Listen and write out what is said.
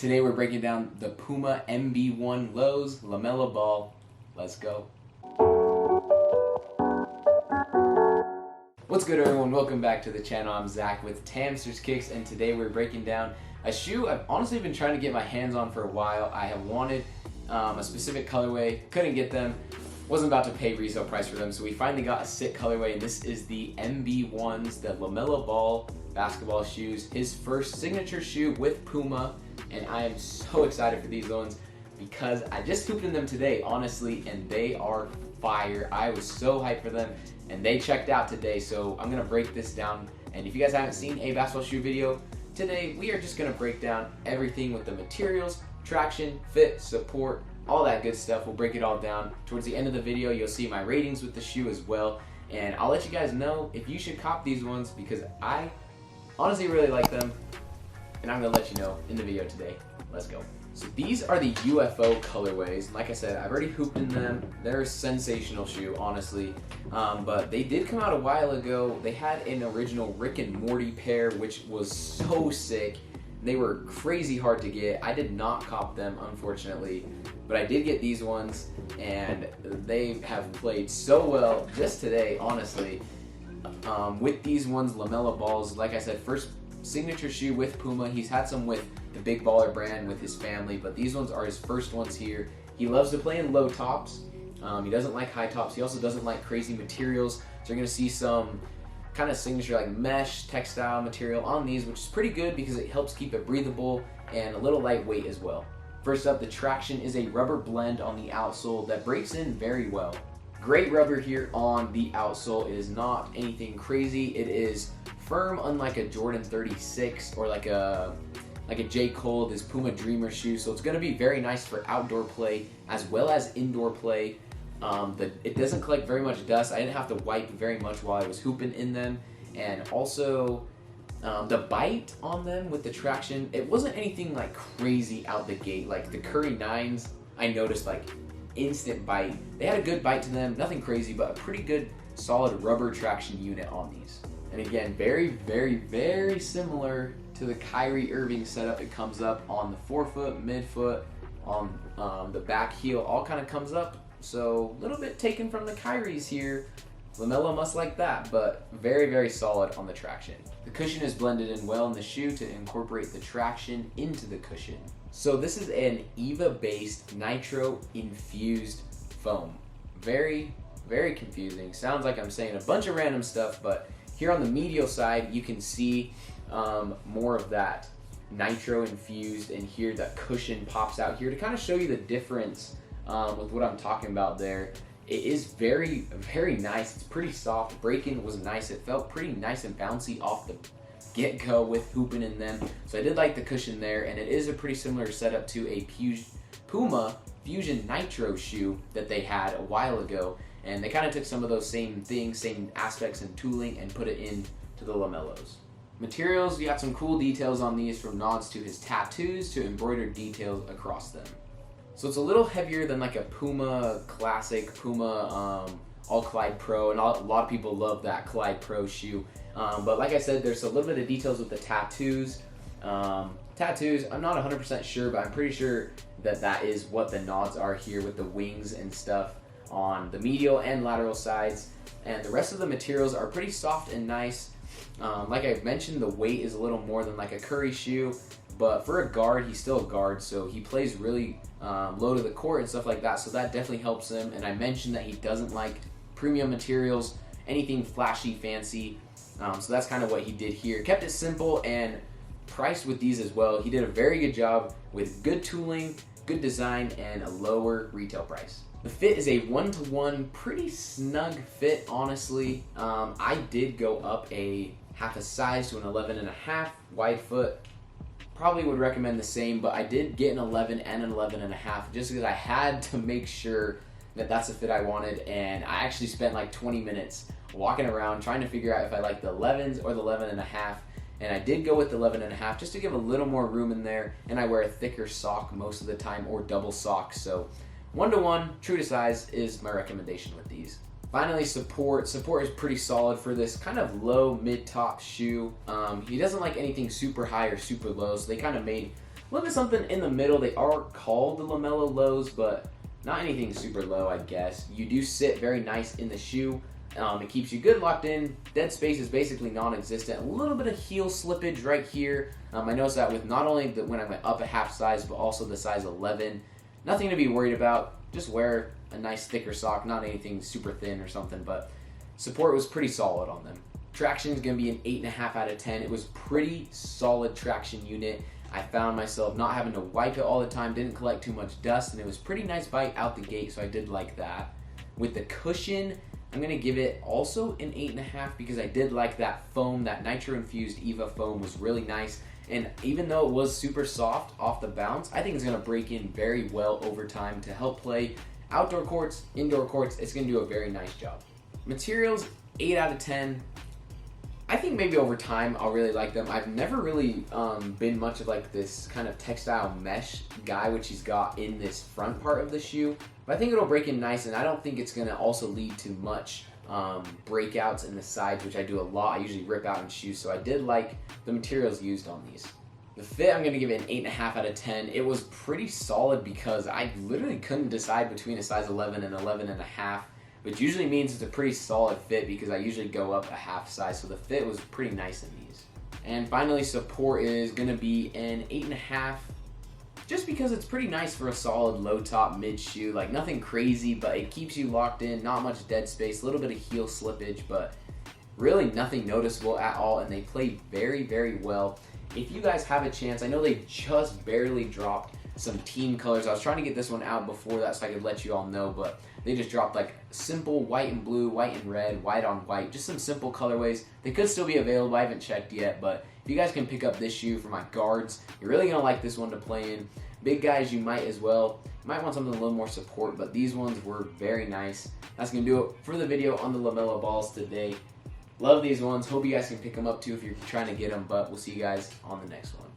Today we're breaking down the Puma MB1 Lows LaMelo Ball. Let's go. What's good, everyone? Welcome back to the channel. I'm Zach with Tamsters Kicks, and today we're breaking down a shoe I've honestly been trying to get my hands on for a while. I have wanted a specific colorway, couldn't get them, wasn't about to pay resale price for them, so we finally got a sick colorway, and this is the MB1s, the LaMelo Ball basketball shoes, his first signature shoe with Puma, and I am so excited for these ones because I just hooped in them today, honestly, and they are fire. I was so hyped for them, and they checked out today, so I'm gonna break this down. And if you guys haven't seen a basketball shoe video, today we are just gonna break down everything with the materials, traction, fit, support, all that good stuff. We'll break it all down. Towards the end of the video, you'll see my ratings with the shoe as well, and I'll let you guys know if you should cop these ones because I honestly really like them, and I'm gonna let you know in the video today. Let's go. So these are the UFO colorways. Like I said, I've already hooped in them. They're a sensational shoe, honestly. But they did come out a while ago. They had an original Rick and Morty pair, which was so sick. They were crazy hard to get. I did not cop them, unfortunately, but I did get these ones, and they have played so well just today, honestly. With these ones, LaMelo Balls, like I said, first signature shoe with Puma. He's had some with the Big Baller brand with his family, but these ones are his first ones here. He loves to play in low tops. He doesn't like high tops. He also doesn't like crazy materials, so you're going to see some kind of signature like mesh textile material on these, which is pretty good because it helps keep it breathable and a little lightweight as well. First up, the traction is a rubber blend on the outsole that breaks in very well. Great rubber here on the outsole. It is not anything crazy. It is firm, unlike a Jordan 36 or like a J. Cole, this Puma Dreamer shoe. So it's going to be very nice for outdoor play as well as indoor play. It doesn't collect very much dust. I didn't have to wipe very much while I was hooping in them. And also, the bite on them with the traction, it wasn't anything like crazy out the gate. Like the Curry 9s, I noticed like instant bite. They had a good bite to them, nothing crazy, but a pretty good solid rubber traction unit on these. And again, very, very, very similar to the Kyrie Irving setup. It comes up on the forefoot, midfoot, on the back heel, all kind of comes up. So a little bit taken from the Kyries here. LaMelo must like that, but very, very solid on the traction. The cushion is blended in well in the shoe to incorporate the traction into the cushion. So this is an EVA-based nitro-infused foam. Very, very confusing. Sounds like I'm saying a bunch of random stuff, but here on the medial side, you can see more of that nitro-infused, and here that cushion pops out here to kind of show you the difference with what I'm talking about there. It is very, very nice. It's pretty soft. Break-in was nice. It felt pretty nice and bouncy off the get-go with hooping in them. So I did like the cushion there, and it is a pretty similar setup to a Puma Fusion Nitro shoe that they had a while ago. And they kind of took some of those same things, same aspects and tooling, and put it into the LaMelos. Materials, you got some cool details on these, from nods to his tattoos to embroidered details across them. So it's a little heavier than like a Puma Classic, Puma All Collide Pro, and a lot of people love that Collide Pro shoe. But like I said, there's a little bit of details with the tattoos. Tattoos, I'm not 100% sure, but I'm pretty sure that that is what the nods are here with the wings and stuff on the medial and lateral sides. And the rest of the materials are pretty soft and nice. Like I mentioned, the weight is a little more than like a Curry shoe, but for a guard, he's still a guard, so he plays really low to the court and stuff like that, so that definitely helps him. And I mentioned that he doesn't like premium materials, anything flashy, fancy, so that's kind of what he did here. Kept it simple and priced with these as well. He did a very good job with good tooling, good design, and a lower retail price. The fit is a 1-to-1, pretty snug fit, honestly. I did go up a half a size to an 11.5 wide foot. Probably would recommend the same, but I did get an 11 and an 11.5 just because I had to make sure that that's the fit I wanted. And I actually spent like 20 minutes walking around trying to figure out if I liked the 11s or the 11.5. And I did go with the 11.5 just to give a little more room in there. And I wear a thicker sock most of the time, or double sock. So 1-to-1, true to size, is my recommendation with these. Finally, support. Support is pretty solid for this kind of low mid-top shoe. He doesn't like anything super high or super low, so they kind of made little bit something in the middle. They are called the LaMelo lows, but not anything super low, I guess. You do sit very nice in the shoe. It keeps you good locked in. Dead space is basically non-existent. A little bit of heel slippage right here. I noticed that with not only when I went up a half size, but also the size 11. Nothing to be worried about. Just wear a nice thicker sock, not anything super thin or something, but support was pretty solid on them. Traction is going to be an 8.5 out of 10. It was pretty solid traction unit. I found myself not having to wipe it all the time, didn't collect too much dust, and it was pretty nice bite out the gate, so I did like that. With the cushion, I'm going to give it also an 8.5 because I did like that foam. That nitro-infused EVA foam was really nice, and even though it was super soft off the bounce, I think it's going to break in very well over time to help play outdoor courts, indoor courts. It's going to do a very nice job. Materials, 8 out of 10. I think maybe over time I'll really like them. I've never really been much of like this kind of textile mesh guy, which he's got in this front part of the shoe. But I think it'll break in nice, and I don't think it's going to also lead to much breakouts in the sides, which I do a lot. I usually rip out in shoes, so I did like the materials used on these. The fit, I'm going to give it an 8.5 out of 10. It was pretty solid because I literally couldn't decide between a size 11 and 11.5. Which usually means it's a pretty solid fit because I usually go up a half size, so the fit was pretty nice in these. And finally, support is going to be an 8.5, just because it's pretty nice for a solid low top mid shoe. Like nothing crazy, but it keeps you locked in, not much dead space, a little bit of heel slippage, but really nothing noticeable at all, and they play very, very well. If you guys have a chance, I know they just barely dropped some team colors. I was trying to get this one out before that so I could let you all know, but they just dropped like simple white and blue, white and red, white on white, just some simple colorways. They could still be available. I haven't checked yet, but if you guys can pick up this shoe for my guards, you're really going to like this one to play in. Big guys, you might as well. You might want something a little more support, but these ones were very nice. That's going to do it for the video on the LaMelo balls today. Love these ones. Hope you guys can pick them up too if you're trying to get them, but we'll see you guys on the next one.